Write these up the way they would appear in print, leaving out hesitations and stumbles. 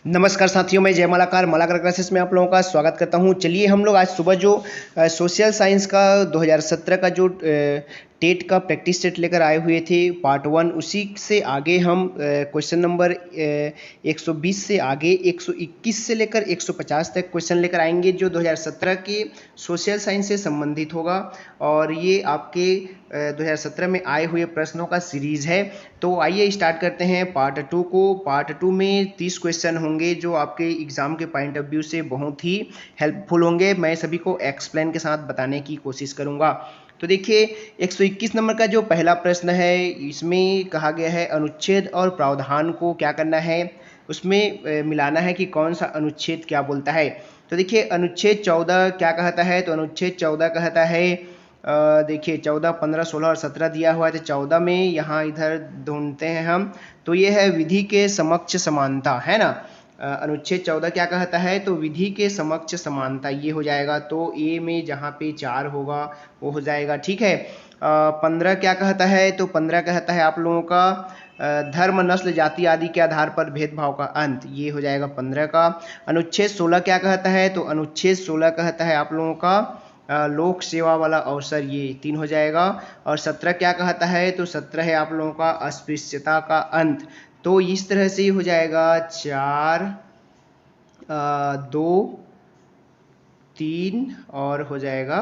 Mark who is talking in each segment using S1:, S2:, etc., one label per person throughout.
S1: नमस्कार साथियों, मैं जय मालाकार मालाकार क्लासेस में आप लोगों का स्वागत करता हूं। चलिए हम लोग आज सुबह जो सोशल साइंस का 2017 का जो टेट का प्रैक्टिस सेट लेकर आए हुए थे पार्ट 1, उसी से आगे हम क्वेश्चन नंबर 120 से आगे 121 से लेकर 150 तक क्वेश्चन लेकर आएंगे जो 2017 के सोशल साइंस से संबंधित होगा। और ये आपके 2017 में आए हुए प्रश्नों का सीरीज है। तो आइए स्टार्ट करते हैं पार्ट 2 को। पार्ट 2 में 30 क्वेश्चन होंगे जो आपके एग्जाम के पॉइंट ऑफ व्यू से बहुत ही हेल्पफुल होंगे। मैं सभी को एक्सप्लेन के साथ बताने की कोशिश करूंगा। तो देखिए 121 नंबर का जो पहला प्रश्न है, इसमें कहा गया है अनुच्छेद और प्रावधान को क्या करना है, उसमें मिलाना है कि कौन सा अनुच्छेद क्या बोलता है। तो देखिए अनुच्छेद 14 क्या कहता है, तो अनुच्छेद 14 कहता है देखिए 14, 15, 16 और 17 दिया हुआ है। तो 14 में यहाँ इधर ढूंढते हैं हम, तो ये है विधि के समक्ष समानता, है ना। अनुच्छेद 14 क्या कहता है, तो विधि के समक्ष समानता, ये हो जाएगा। तो ए में जहाँ पे 4 होगा वो हो जाएगा, ठीक है। 15 क्या कहता है, तो 15 कहता है आप लोगों का धर्म, नस्ल, जाति आदि के आधार पर भेदभाव का अंत, ये हो जाएगा 15 का। अनुच्छेद 16 क्या कहता है, तो अनुच्छेद 16 कहता है आप लोगों का लोक सेवा वाला अवसर, ये 3 हो जाएगा। और 17 क्या कहता है, तो 17 है आप लोगों का अस्पृश्यता का अंत। तो इस तरह से हो जाएगा 4, 2, 3 और हो जाएगा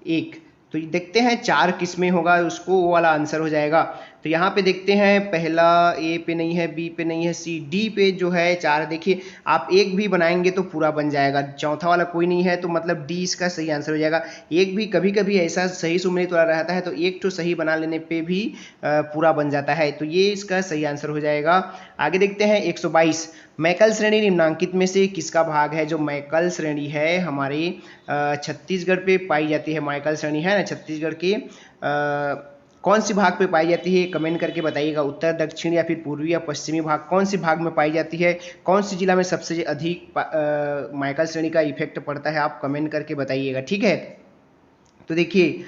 S1: 1। तो देखते हैं 4 किस में होगा, उसको वो वाला आंसर हो जाएगा। तो यहाँ पे देखते हैं, पहला ए पे नहीं है, बी पे नहीं है, सी डी पे जो है 4। देखिए आप एक भी बनाएंगे तो पूरा बन जाएगा, चौथा वाला कोई नहीं है तो मतलब डी इसका सही आंसर हो जाएगा। एक भी कभी कभी ऐसा सही सुमेलित वाला रहता है तो एक तो सही बना लेने पे भी पूरा बन जाता है, तो ये इसका सही आंसर हो जाएगा। आगे देखते हैं 122, मैकल श्रेणी निम्नांकित में से किसका भाग है। जो मैकल श्रेणी है हमारे छत्तीसगढ़ पे पाई जाती है, मैकल श्रेणी है ना छत्तीसगढ़ के कौन सी भाग पे पाई जाती है, कमेंट करके बताइएगा। उत्तर, दक्षिण या फिर पूर्वी या पश्चिमी भाग, कौन सी भाग में पाई जाती है, कौन सी जिला में सबसे अधिक मैकल श्रेणी का इफेक्ट पड़ता है, आप कमेंट करके बताइएगा, ठीक है। तो देखिए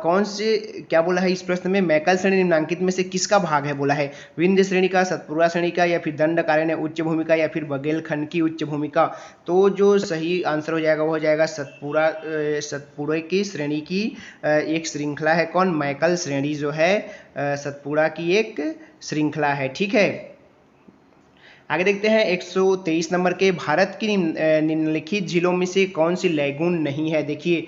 S1: कौन से क्या बोला है इस प्रश्न में, मैकल श्रेणी निम्नांकित में से किसका भाग है बोला है। विंध्य श्रेणी का, सतपुरा श्रेणी का, या फिर दंडकारण्य उच्च भूमिका, या फिर बघेलखंड की उच्च भूमिका। तो जो सही आंसर हो जाएगा वो हो जाएगा सतपुड़ा की श्रेणी की एक श्रृंखला है। कौन, मैकल श्रेणी जो है सतपुड़ा की एक श्रृंखला है, ठीक है। आगे देखते हैं 123 नंबर के, भारत की निम्नलिखित झीलों में से कौन सी लैगून नहीं है। देखिए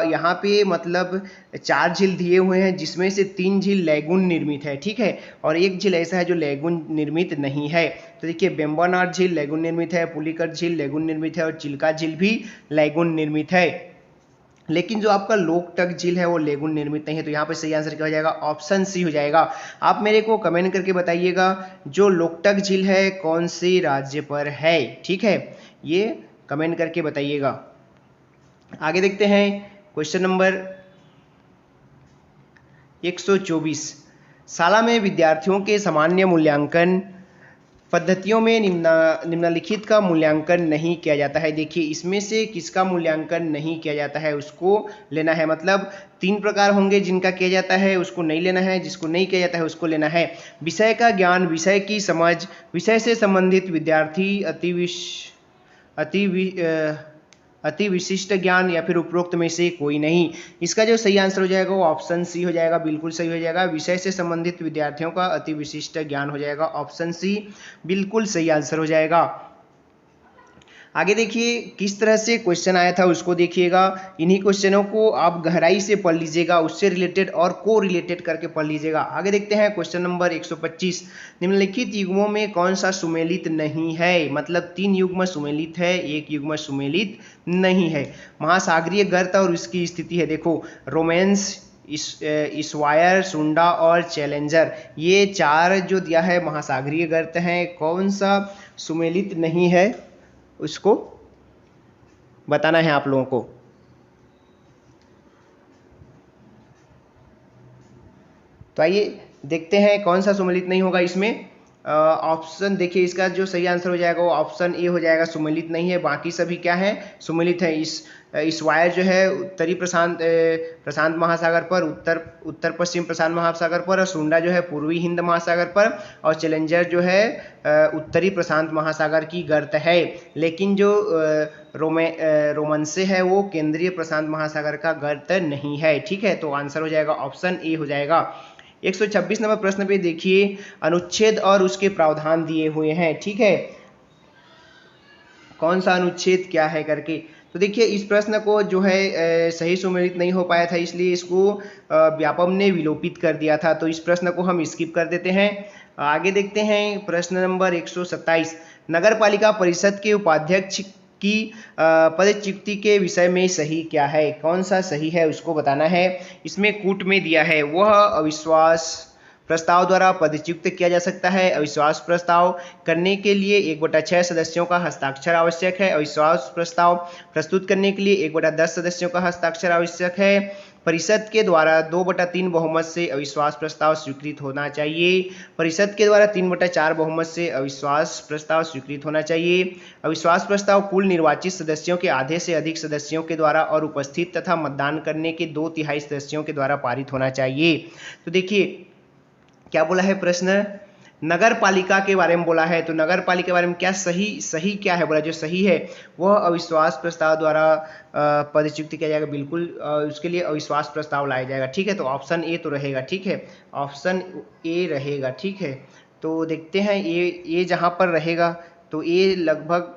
S1: यहाँ पे मतलब 4 झील दिए हुए हैं जिसमें से 3 झील लैगून निर्मित है, ठीक है, और एक झील ऐसा है जो लैगून निर्मित नहीं है। तो देखिए बेम्बानाड झील लैगून निर्मित है, पुलिकट झील लैगून निर्मित है, और चिल्का झील भी लैगून निर्मित है। लेकिन जो आपका लोकटक झील है वो लैगून निर्मित नहीं है। तो यहाँ पे सही आंसर क्या हो जाएगा, ऑप्शन सी हो जाएगा। आप मेरे को कमेंट करके बताइएगा जो लोकटक झील है कौन से राज्य पर है, ठीक है, ये कमेंट करके बताइएगा। आगे देखते हैं क्वेश्चन नंबर 124, शाला में विद्यार्थियों के सामान्य मूल्यांकन पद्धतियों में निम्नलिखित का मूल्यांकन नहीं किया जाता है। देखिए इसमें से किसका मूल्यांकन नहीं किया जाता है उसको लेना है। मतलब 3 प्रकार होंगे जिनका किया जाता है उसको नहीं लेना है, जिसको नहीं किया जाता है उसको लेना है। विषय का ज्ञान, विषय की समझ, विषय से संबंधित विद्यार्थी, अति विशिष्ट ज्ञान, या फिर उपरोक्त में से कोई नहीं। इसका जो सही आंसर हो जाएगा वो ऑप्शन सी हो जाएगा, बिल्कुल सही हो जाएगा। विषय से संबंधित विद्यार्थियों का अति विशिष्ट ज्ञान हो जाएगा, ऑप्शन सी बिल्कुल सही आंसर हो जाएगा। आगे देखिए किस तरह से क्वेश्चन आया था उसको देखिएगा। इन्हीं क्वेश्चनों को आप गहराई से पढ़ लीजिएगा, उससे रिलेटेड और को रिलेटेड करके पढ़ लीजिएगा। आगे देखते हैं क्वेश्चन नंबर 125, निम्नलिखित युग्मों में कौन सा सुमेलित नहीं है। मतलब 3 युग्म सुमेलित है, 1 युग्म सुमेलित नहीं है। महासागरीय गर्त और उसकी स्थिति है, देखो रोमेंस, इस्वायर, सुंडा और चैलेंजर, ये 4 जो दिया है महासागरीय गर्त हैं। कौन सा सुमेलित नहीं है उसको बताना है आप लोगों को। तो आइए देखते हैं कौन सा सुमेलित नहीं होगा इसमें। ऑप्शन देखिए, इसका जो सही आंसर हो जाएगा वो ऑप्शन ए हो जाएगा, सुमेलित नहीं है। बाकी सभी क्या है, सुमेलित है। इस वायर जो है उत्तरी प्रशांत महासागर पर, उत्तर पश्चिम प्रशांत महासागर पर, और सुंडा जो है पूर्वी हिंद महासागर पर, और चैलेंजर जो है उत्तरी प्रशांत महासागर की गर्त है। लेकिन जो रोमनसे है वो केंद्रीय प्रशांत महासागर का गर्त नहीं है। ठीक है, तो आंसर हो जाएगा ऑप्शन ए हो जाएगा। 126 नंबर प्रश्न पे देखिए, अनुच्छेद और उसके प्रावधान दिए हुए हैं। ठीक है, कौन सा अनुच्छेद क्या है करके। तो देखिए, इस प्रश्न को जो है सही सुमेलित नहीं हो पाया था, इसलिए इसको व्यापम ने विलोपित कर दिया था। तो इस प्रश्न को हम स्किप कर देते हैं। आगे देखते हैं प्रश्न नंबर 127। नगर पालिका परिषद के उपाध्यक्ष की पदच्युति के विषय में सही क्या है, कौन सा सही है उसको बताना है। इसमें कूट में दिया है, वह अविश्वास प्रस्ताव द्वारा पदच्युत किया जा सकता है। अविश्वास प्रस्ताव करने के लिए 1/6 सदस्यों का हस्ताक्षर आवश्यक है। अविश्वास प्रस्ताव प्रस्तुत करने के लिए 1/10 सदस्यों का हस्ताक्षर आवश्यक है। परिषद के द्वारा 2/3 बहुमत से अविश्वास प्रस्ताव स्वीकृत होना चाहिए। परिषद के द्वारा 3/4 बहुमत से अविश्वास प्रस्ताव स्वीकृत होना चाहिए। अविश्वास प्रस्ताव कुल निर्वाचित सदस्यों के आधे से अधिक सदस्यों के द्वारा और उपस्थित तथा मतदान करने के 2/3 सदस्यों के द्वारा पारित होना चाहिए। तो देखिए क्या बोला है प्रश्न, नगर पालिका के बारे में बोला है। तो नगर पालिका के बारे में क्या सही क्या है बोला, जो सही है वह अविश्वास प्रस्ताव द्वारा पदच्युत किया जाएगा। बिल्कुल उसके लिए अविश्वास प्रस्ताव लाया जाएगा। ठीक है, तो ऑप्शन ए तो रहेगा। ठीक है, ऑप्शन ए रहेगा। ठीक है, तो देखते हैं ए जहां पर रहेगा तो ए लगभग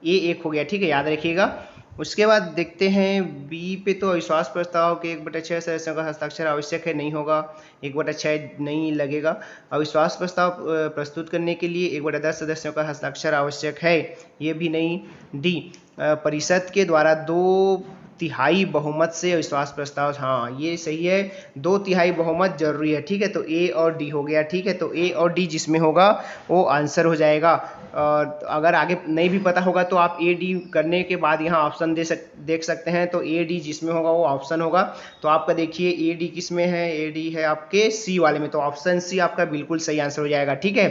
S1: ए एक हो गया। ठीक है, याद रखिएगा। उसके बाद देखते हैं बी पे, तो अविश्वास प्रस्ताव के 1/6 सदस्यों का हस्ताक्षर आवश्यक है, नहीं होगा, 1/6 नहीं लगेगा। अविश्वास प्रस्ताव प्रस्तुत करने के लिए 1/10 सदस्यों का हस्ताक्षर आवश्यक है, ये भी नहीं। डी परिषद के द्वारा 2/3 बहुमत से अविश्वास प्रस्ताव, हाँ ये सही है, 2/3 बहुमत जरूरी है। ठीक है, तो ए और डी हो गया। ठीक है, तो ए और डी जिसमें होगा वो आंसर हो जाएगा। और अगर आगे नहीं भी पता होगा तो आप ए डी करने के बाद यहाँ ऑप्शन देख सकते हैं। तो ए डी जिसमें होगा वो ऑप्शन होगा। तो आपका देखिए ए डी किस में है, ए डी है आपके सी वाले में, तो ऑप्शन सी आपका बिल्कुल सही आंसर हो जाएगा। ठीक है,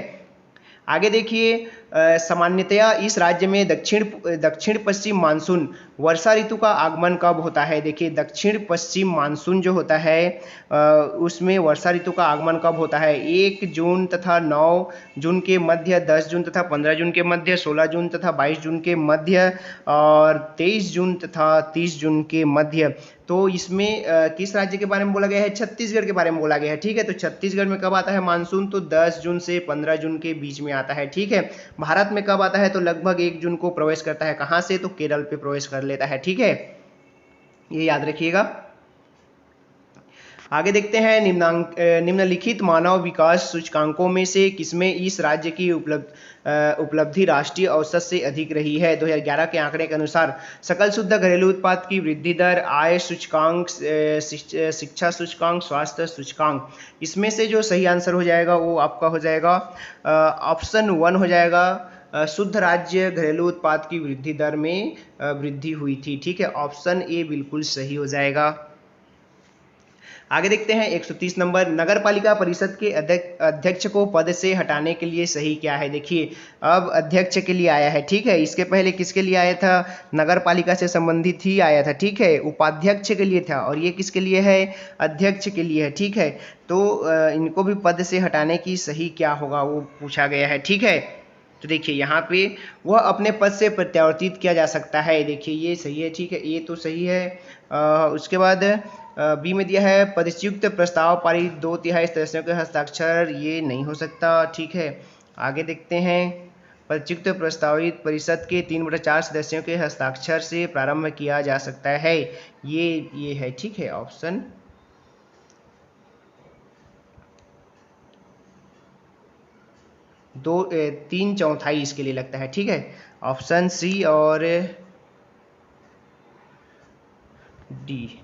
S1: आगे देखिए, सामान्यतया इस राज्य में दक्षिण पश्चिम मानसून वर्षा ऋतु का आगमन कब होता है। देखिए, दक्षिण पश्चिम मानसून जो होता है उसमें वर्षा ऋतु का आगमन कब होता है। 1 जून तथा 9 जून के मध्य, 10 जून तथा 15 जून के मध्य, 16 जून तथा 22 जून के मध्य, और 23 जून तथा 30 जून के मध्य। तो इसमें किस राज्य के बारे में बोला गया है, छत्तीसगढ़ के बारे में बोला गया है। ठीक है, तो छत्तीसगढ़ में कब आता है मानसून, तो 10 जून से 15 जून के बीच में आता है। ठीक है, भारत में कब आता है, तो लगभग 1 जून को प्रवेश करता है। कहां से, तो केरल पे प्रवेश कर लेता है। ठीक है, ये याद रखिएगा। आगे देखते हैं, निम्नलिखित मानव विकास सूचकांकों में से किसमें इस राज्य की उपलब्धि राष्ट्रीय औसत से अधिक रही है। 2011 के आंकड़े के अनुसार सकल शुद्ध घरेलू उत्पाद की वृद्धि दर, आय सूचकांक, शिक्षा सूचकांक, स्वास्थ्य सूचकांक, इसमें से जो सही आंसर हो जाएगा वो आपका हो जाएगा ऑप्शन 1 हो जाएगा। शुद्ध राज्य घरेलू उत्पाद की वृद्धि दर में वृद्धि हुई थी। ठीक है, ऑप्शन ए बिल्कुल सही हो जाएगा। आगे देखते हैं 130 नंबर, नगर पालिका परिषद के अध्यक्ष को पद से हटाने के लिए सही क्या है। देखिए, अब अध्यक्ष के लिए आया है। ठीक है, इसके पहले किसके लिए आया था, नगर पालिका से संबंधित ही आया था। ठीक है, उपाध्यक्ष के लिए था, और ये किसके लिए है, अध्यक्ष के लिए है। ठीक है, तो इनको भी पद से हटाने की सही क्या होगा वो पूछा गया है। ठीक है, तो देखिए यहाँ पे वह अपने पद से प्रत्यावर्तित किया जा सकता है। देखिए ये सही है। ठीक है, ये तो सही है। उसके बाद बी में दिया है पदच्युत प्रस्ताव पारित 2/3 सदस्यों के हस्ताक्षर, ये नहीं हो सकता। ठीक है, आगे देखते हैं, पदच्युत प्रस्तावित परिषद के 3/4 सदस्यों के हस्ताक्षर से प्रारंभ किया जा सकता है, ये है। ठीक है, ऑप्शन 3/4 इसके लिए लगता है। ठीक है, ऑप्शन सी और डी।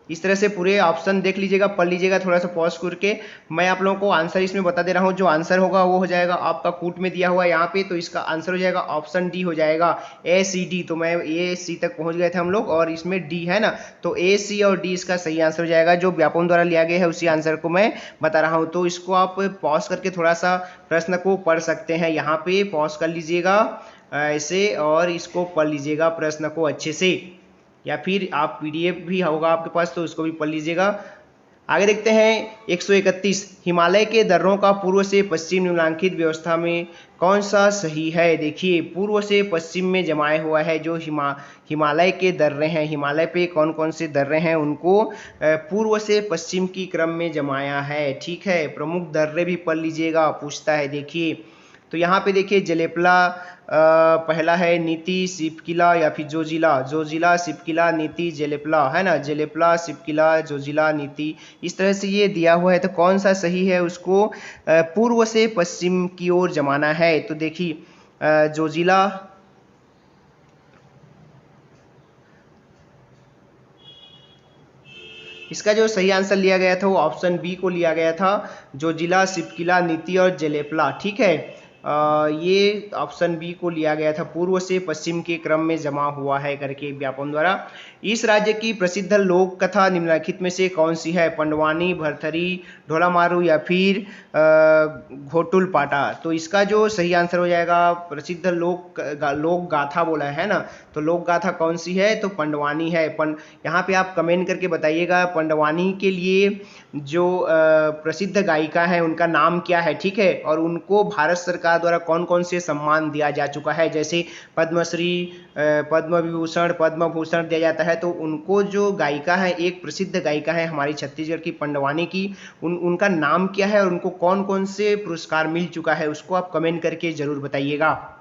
S1: इस तरह से पूरे ऑप्शन देख लीजिएगा, पढ़ लीजिएगा थोड़ा सा पॉज करके। मैं आप लोगों को आंसर इसमें बता दे रहा हूँ। जो आंसर होगा वो हो जाएगा आपका कूट में दिया हुआ है यहाँ पे, तो इसका आंसर हो जाएगा ऑप्शन डी हो जाएगा, ए सी डी। तो मैं ए सी तक पहुंच गए थे हम लोग और इसमें डी है ना, तो ए सी और डी इसका सही आंसर हो जाएगा। जो व्यापम द्वारा लिया गया है उसी आंसर को मैं बता रहा हूँ। तो इसको आप पॉज करके थोड़ा सा प्रश्न को पढ़ सकते हैं, यहाँ पे पॉज कर लीजिएगा ऐसे और इसको पढ़ लीजिएगा प्रश्न को अच्छे से, या फिर आप पीडीएफ भी होगा आपके पास तो उसको भी पढ़ लीजिएगा। आगे देखते हैं 131, हिमालय के दर्रों का पूर्व से पश्चिम निम्नलिखित व्यवस्था में कौन सा सही है। देखिए पूर्व से पश्चिम में जमाए हुआ है जो हिमालय के दर्रे हैं, हिमालय पे कौन कौन से दर्रे हैं उनको पूर्व से पश्चिम की क्रम में जमाया है। ठीक है, प्रमुख दर्रे भी पढ़ लीजिएगा, पूछता है। देखिए तो यहाँ पे देखिए जलेपला पहला है, नीति, सिपकिला या फिर जोजिला, जोजिला, सिपकिला, नीति, जलेपला, है ना, जलेपला, सिपकिला, जोजिला, नीति, इस तरह से ये दिया हुआ है। तो कौन सा सही है, उसको पूर्व से पश्चिम की ओर जमाना है। तो देखिए जोजिला, इसका जो सही आंसर लिया गया था वो ऑप्शन बी को लिया गया था, जोजिला, सिपकिला, नीति और जलेपला। ठीक है, ये ऑप्शन बी को लिया गया था, पूर्व से पश्चिम के क्रम में जमा हुआ है करके व्यापम द्वारा। इस राज्य की प्रसिद्ध लोक कथा निम्नलिखित में से कौन सी है, पंडवानी, भरथरी, ढोलामारू या फिर घोटुल पाटा। तो इसका जो सही आंसर हो जाएगा, प्रसिद्ध लोक गाथा बोला है ना, तो लोक गाथा कौन सी है, तो पंडवानी है। यहाँ पे आप कमेंट करके बताइएगा पंडवानी के लिए जो प्रसिद्ध गायिका है उनका नाम क्या है। ठीक है, और उनको भारत सरकार द्वारा कौन कौन से सम्मान दिया जा चुका है, जैसे पद्मश्री, पद्म विभूषण, पद्म भूषण दिया जाता है। तो उनको जो गायिका है, एक प्रसिद्ध गायिका है हमारी छत्तीसगढ़ की पंडवानी की, उनका नाम क्या है और उनको कौन कौन से पुरस्कार मिल चुका है, उसको आप कमेंट करके जरूर बताइएगा।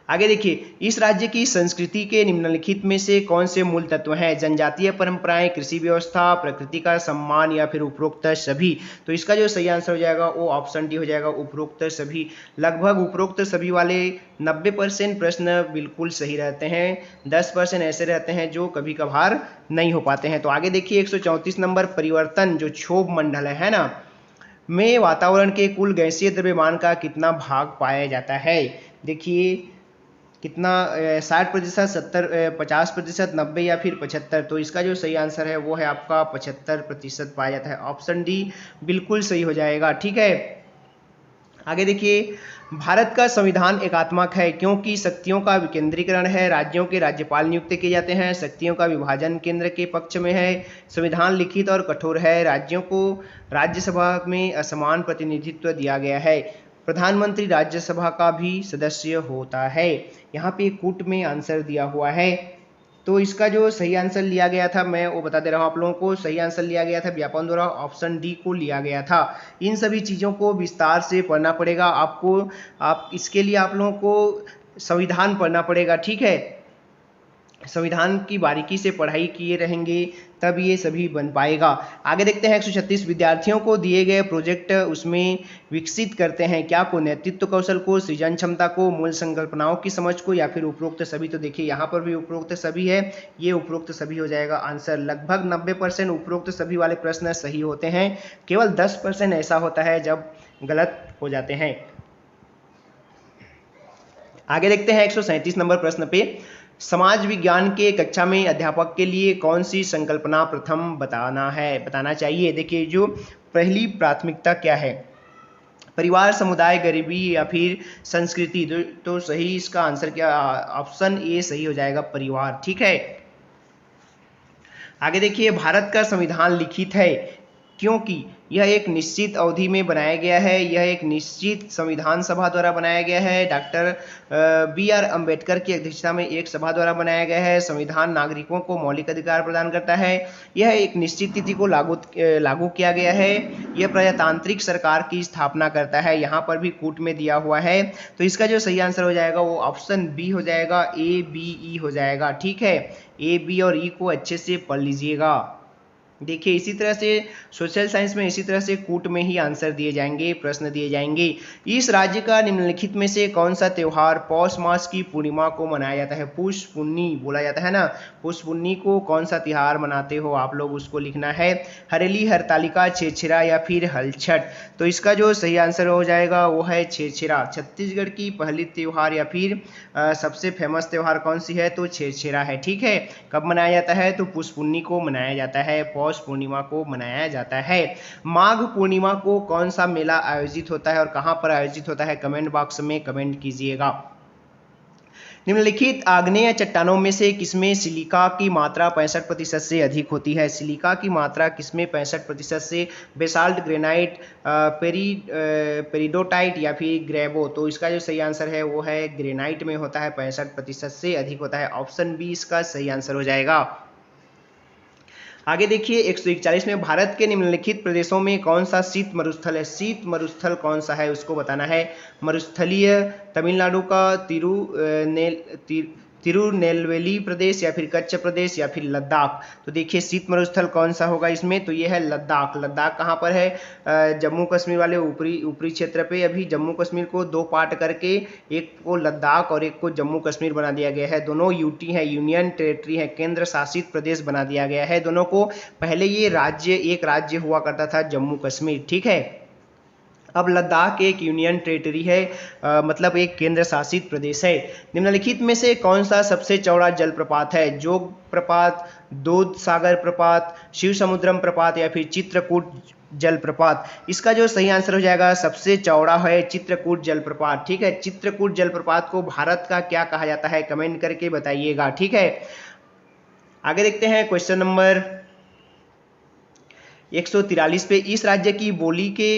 S1: आगे देखिए, इस राज्य की संस्कृति के निम्नलिखित में से कौन से मूल तत्व हैं, जनजातीय परंपराएं, कृषि व्यवस्था, प्रकृति का सम्मान या फिर उपरोक्त सभी। तो इसका जो सही आंसर हो जाएगा वो ऑप्शन डी हो जाएगा, उपरोक्त सभी। लगभग उपरोक्त सभी वाले 90% प्रश्न बिल्कुल सही रहते हैं, 10% ऐसे रहते हैं जो कभी कभार नहीं हो पाते हैं। तो आगे देखिए 134 नंबर, परिवर्तन जो क्षोभ मंडल है ना, में वातावरण के कुल गैसीय द्रव्यमान का कितना भाग पाया जाता है। देखिए कितना, 60%, 70, 50%, 90 या फिर 75। तो इसका जो सही आंसर है वो है आपका 75% पाया जाता है, ऑप्शन डी बिल्कुल सही हो जाएगा। ठीक है, आगे देखिए, भारत का संविधान एकात्मक है क्योंकि शक्तियों का विकेंद्रीकरण है, राज्यों के राज्यपाल नियुक्त किए जाते हैं, शक्तियों का विभाजन केंद्र के पक्ष में है, संविधान लिखित और कठोर है, राज्यों को राज्यसभा में असमान प्रतिनिधित्व दिया गया है, प्रधानमंत्री राज्यसभा का भी सदस्य होता है। यहाँ पे कूट में आंसर दिया हुआ है। तो इसका जो सही आंसर लिया गया था मैं वो बता दे रहा हूँ आप लोगों को, सही आंसर लिया गया था व्यापम द्वारा, ऑप्शन डी को लिया गया था। इन सभी चीज़ों को विस्तार से पढ़ना पड़ेगा आपको, आप इसके लिए आप लोगों को संविधान पढ़ना पड़ेगा। ठीक है, संविधान की बारीकी से पढ़ाई किए रहेंगे तब ये सभी बन पाएगा। आगे देखते हैं 136, विद्यार्थियों को दिए गए प्रोजेक्ट उसमें विकसित करते हैं क्या को, नेतृत्व कौशल को, सृजन क्षमता को, मूल संकल्पनाओं की समझ को या फिर उपरोक्त सभी। तो देखिए यहाँ पर भी उपरोक्त सभी है, ये उपरोक्त सभी हो जाएगा आंसर। लगभग 90% उपरोक्त सभी वाले प्रश्न सही होते हैं, केवल 10% ऐसा होता है जब गलत हो जाते हैं। आगे देखते हैं 137 नंबर प्रश्न पे, समाज विज्ञान के कक्षा में अध्यापक के लिए कौन सी संकल्पना प्रथम बताना चाहिए। देखिए जो पहली प्राथमिकता क्या है, परिवार, समुदाय, गरीबी या फिर संस्कृति। तो सही इसका आंसर क्या, ऑप्शन ए सही हो जाएगा, परिवार। ठीक है, आगे देखिए, भारत का संविधान लिखित है क्योंकि यह एक निश्चित अवधि में बनाया गया है, यह एक निश्चित संविधान सभा द्वारा बनाया गया है, डॉक्टर बी.आर. अम्बेडकर की अध्यक्षता में एक सभा द्वारा बनाया गया है, संविधान नागरिकों को मौलिक अधिकार प्रदान करता है, यह एक निश्चित तिथि को लागू किया गया है, यह प्रजातांत्रिक सरकार की स्थापना करता है। यहाँ पर भी कूट में दिया हुआ है, तो इसका जो सही आंसर हो जाएगा वो ऑप्शन बी हो जाएगा, ए बी ई हो जाएगा। ठीक है, ए बी और ई को अच्छे से पढ़ लीजिएगा। देखिए इसी तरह से सोशल साइंस में इसी तरह से कूट में ही आंसर दिए जाएंगे, प्रश्न दिए जाएंगे। इस राज्य का निम्नलिखित में से कौन सा त्योहार पौष मास की पूर्णिमा को मनाया जाता है? पुष पुन्नी बोला जाता है ना, पुष पुन्नी को कौन सा त्योहार मनाते हो आप लोग, उसको लिखना है। हरेली, हरतालिका, छेरछेरा या फिर हलछठ? तो इसका जो सही आंसर हो जाएगा वो है छेरछेरा। छत्तीसगढ़ की पहली त्योहार या फिर सबसे फेमस त्योहार कौन सी है? तो छेरछेरा है। ठीक है, कब मनाया जाता है? तो पुष पुन्नी को मनाया जाता है, पौष पूर्णिमा को मनाया जाता है। माघ पूर्णिमा को कौन सा मेला आयोजित होता है और कहां पर आयोजित होता है? कमेंट बॉक्स में कमेंट कीजिएगा। निम्नलिखित आग्नेय चट्टानों में से किसमें सिलिका की मात्रा 65% से अधिक होती है? सिलिका की मात्रा किसमें 65% से? बेसाल्ट, ग्रेनाइट, पेरिडोटाइट या फिर ग्रेवो? तो इसका जो सही आंसर है वो है ग्रेनाइट में होता है, 65% से अधिक होता है। ऑप्शन बी इसका सही आंसर हो जाएगा। आगे देखिए 141 में भारत के निम्नलिखित प्रदेशों में कौन सा शीत मरुस्थल है? शीत मरुस्थल कौन सा है उसको बताना है। मरुस्थलीय तमिलनाडु का तिरुनेलवेली प्रदेश या फिर कच्छ प्रदेश या फिर लद्दाख? तो देखिए शीत मरुस्थल कौन सा होगा इसमें, तो ये है लद्दाख। लद्दाख कहाँ पर है? जम्मू कश्मीर वाले ऊपरी क्षेत्र पे। अभी जम्मू कश्मीर को दो पार्ट करके एक को लद्दाख और एक को जम्मू कश्मीर बना दिया गया है। दोनों यूटी है, यूनियन टेरिटरी है, केंद्र शासित प्रदेश बना दिया गया है दोनों को। पहले ये एक राज्य हुआ करता था जम्मू कश्मीर, ठीक है। अब लद्दाख एक यूनियन टेरिटरी है, मतलब एक केंद्र शासित प्रदेश है। निम्नलिखित में से कौन सा सबसे चौड़ा जलप्रपात है? जोग प्रपात, दूध सागर प्रपात, शिव समुद्रम प्रपात या फिर चित्रकूट जलप्रपात? इसका जो सही आंसर हो जाएगा सबसे चौड़ा है चित्रकूट जलप्रपात। ठीक है, चित्रकूट जलप्रपात को भारत का क्या कहा जाता है? कमेंट करके बताइएगा। ठीक है, आगे देखते हैं क्वेश्चन नंबर 143 पे। इस राज्य की बोली के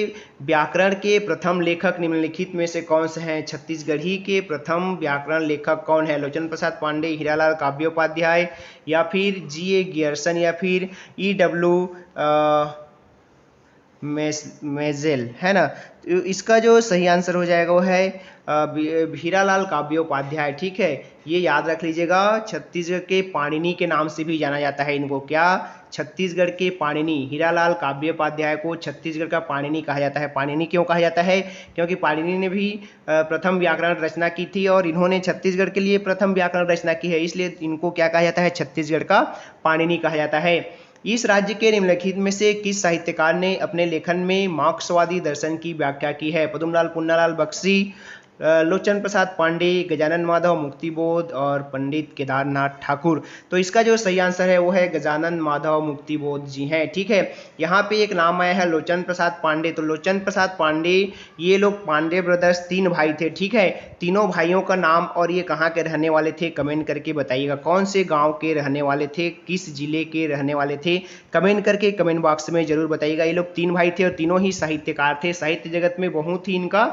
S1: व्याकरण के प्रथम लेखक निम्नलिखित में से कौन से हैं? छत्तीसगढ़ी के प्रथम व्याकरण लेखक कौन है? लोचन प्रसाद पांडे, हीरालाल काव्योपाध्याय या फिर जी.ए. गियर्सन या फिर ई.डब्ल्यू. मेजेल, है ना। तो इसका जो सही आंसर हो जाएगा वो है हीरालाल काव्योपाध्याय। ठीक है, ये याद रख लीजिएगा। छत्तीसगढ़ के पाणिनि के नाम से भी जाना जाता है इनको। क्या? छत्तीसगढ़ के पाणिनि। हीरालाल काव्योपाध्याय को छत्तीसगढ़ का पाणिनि कहा जाता है। पाणिनि क्यों कहा जाता है? क्योंकि पाणिनि ने भी प्रथम व्याकरण रचना की थी और इन्होंने छत्तीसगढ़ के लिए प्रथम व्याकरण रचना की है, इसलिए इनको क्या कहा जाता है? छत्तीसगढ़ का पाणिनि कहा जाता है। इस राज्य के निम्नलिखित में से किस साहित्यकार ने अपने लेखन में मार्क्सवादी दर्शन की व्याख्या की है? पद्मलाल पुन्नालाल बख्शी, लोचन प्रसाद पांडे, गजानन माधव मुक्तिबोध और पंडित केदारनाथ ठाकुर? तो इसका जो सही आंसर है वो है गजानन माधव मुक्तिबोध जी हैं। ठीक है, यहाँ पे एक नाम आया है लोचन प्रसाद पांडे। तो लोचन प्रसाद पांडे, ये लोग पांडे ब्रदर्स 3 भाई थे। ठीक है, तीनों भाइयों का नाम और ये कहाँ के रहने वाले थे कमेंट करके बताइएगा। कौन से गांव के रहने वाले थे, किस जिले के रहने वाले थे, कमेंट करके कमेंट बॉक्स में जरूर बताइएगा। ये लोग 3 भाई थे और तीनों ही साहित्यकार थे। साहित्य जगत में बहुत ही इनका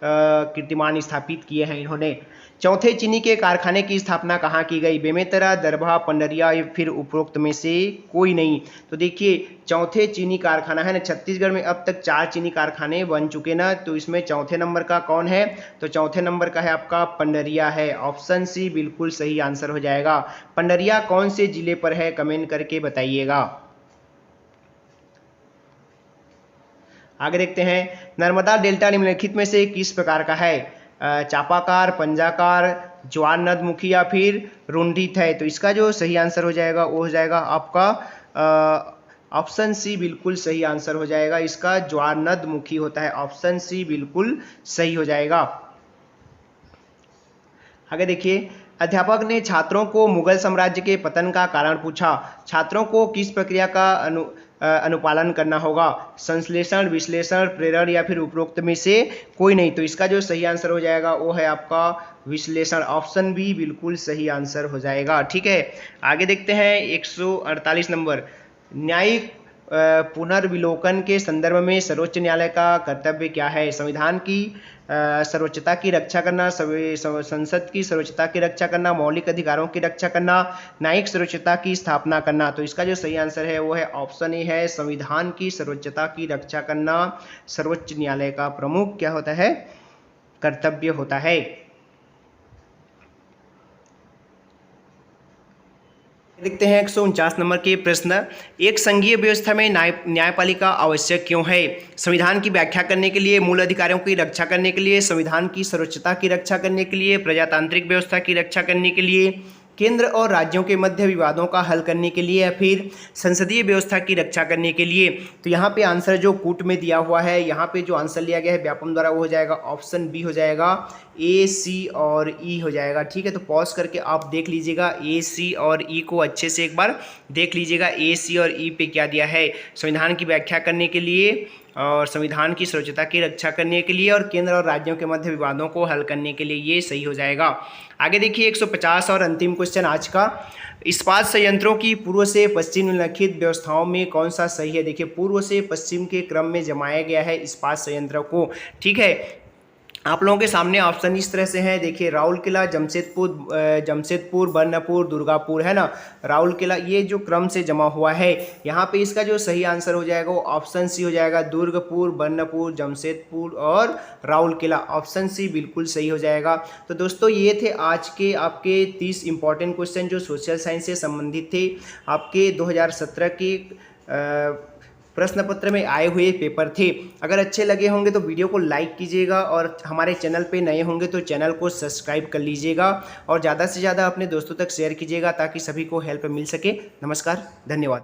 S1: कीर्तिमान स्थापित किए हैं इन्होंने। चौथे चीनी के कारखाने की स्थापना कहाँ की गई? बेमेतरा, दरभा, पंडरिया या फिर उपरोक्त में से कोई नहीं? तो देखिए चौथे चीनी कारखाना है ना, छत्तीसगढ़ में अब तक 4 चीनी कारखाने बन चुके ना, तो इसमें चौथे नंबर का कौन है? तो चौथे नंबर का है आपका पंडरिया है। ऑप्शन सी बिल्कुल सही आंसर हो जाएगा। पंडरिया कौन से जिले पर है कमेंट करके बताइएगा। आगे देखते हैं, नर्मदा डेल्टा निम्नलिखित में से किस प्रकार का है? चापाकार, पंजाकार, ज्वार नदमुखी या फिर रुंडित है? तो इसका जो सही आंसर हो जाएगा वो हो जाएगा आपका ऑप्शन सी बिल्कुल सही आंसर हो जाएगा। इसका ज्वार नदमुखी होता है। ऑप्शन सी बिल्कुल सही हो जाएगा। आगे देखिए, अध्यापक ने छात्रों को मुगल साम्राज्य के पतन का कारण पूछा। छात्रों को किस प्रक्रिया का अनुपालन करना होगा? संश्लेषण, विश्लेषण, प्रेरण या फिर उपरोक्त में से कोई नहीं? तो इसका जो सही आंसर हो जाएगा वो है आपका विश्लेषण। ऑप्शन बी बिल्कुल सही आंसर हो जाएगा। ठीक है, आगे देखते हैं 148 नंबर। न्यायिक पुनर्विलोकन के संदर्भ में सर्वोच्च न्यायालय का कर्तव्य क्या है? संविधान की सर्वोच्चता की रक्षा करना, संसद की सर्वोच्चता की रक्षा करना, मौलिक अधिकारों की रक्षा करना, न्यायिक सर्वोच्चता की स्थापना करना? तो इसका जो सही आंसर है वो है ऑप्शन ए है, संविधान की सर्वोच्चता की रक्षा करना सर्वोच्च न्यायालय का प्रमुख क्या होता है? कर्तव्य होता है। देखते हैं 149 नंबर के प्रश्न। एक संघीय व्यवस्था में न्यायपालिका आवश्यक क्यों है? संविधान की व्याख्या करने के लिए, मूल अधिकारों की रक्षा करने के लिए, संविधान की सर्वोच्चता की रक्षा करने के लिए, प्रजातांत्रिक व्यवस्था की रक्षा करने के लिए, केंद्र और राज्यों के मध्य विवादों का हल करने के लिए, या फिर संसदीय व्यवस्था की रक्षा करने के लिए। तो यहाँ पे आंसर जो कूट में दिया हुआ है, यहाँ पे जो आंसर लिया गया है व्यापम द्वारा, वो हो जाएगा ऑप्शन बी हो जाएगा, ए, सी और ई हो जाएगा। ठीक है, तो पॉज करके आप देख लीजिएगा, ए, सी और ई को अच्छे से एक बार देख लीजिएगा। ए, सी और ई पे क्या दिया है? संविधान की व्याख्या करने के लिए, और संविधान की सर्वोच्चता की रक्षा करने के लिए, और केंद्र और राज्यों के मध्य विवादों को हल करने के लिए, ये सही हो जाएगा। आगे देखिए 150 और अंतिम क्वेश्चन आज का। इस्पात संयंत्रों की पूर्व से पश्चिम निम्नलिखित व्यवस्थाओं में कौन सा सही है? देखिए, पूर्व से पश्चिम के क्रम में जमाया गया है इस्पात संयंत्रों को। ठीक है, आप लोगों के सामने ऑप्शन इस तरह से हैं। देखिए, राउरकेला, जमशेदपुर, बर्नपुर, दुर्गापुर, है ना। राउरकेला, ये जो क्रम से जमा हुआ है, यहाँ पे इसका जो सही आंसर हो जाएगा वो ऑप्शन सी हो जाएगा। दुर्गपुर, बर्नपुर, जमशेदपुर और राउरकेला, ऑप्शन सी बिल्कुल सही हो जाएगा। तो दोस्तों, ये थे आज के आपके 30 इंपॉर्टेंट क्वेश्चन जो सोशल साइंस से संबंधित थे। आपके 2017 के प्रश्न पत्र में आए हुए पेपर थे। अगर अच्छे लगे होंगे तो वीडियो को लाइक कीजिएगा, और हमारे चैनल पे नए होंगे तो चैनल को सब्सक्राइब कर लीजिएगा, और ज़्यादा से ज़्यादा अपने दोस्तों तक शेयर कीजिएगा ताकि सभी को हेल्प मिल सके। नमस्कार, धन्यवाद।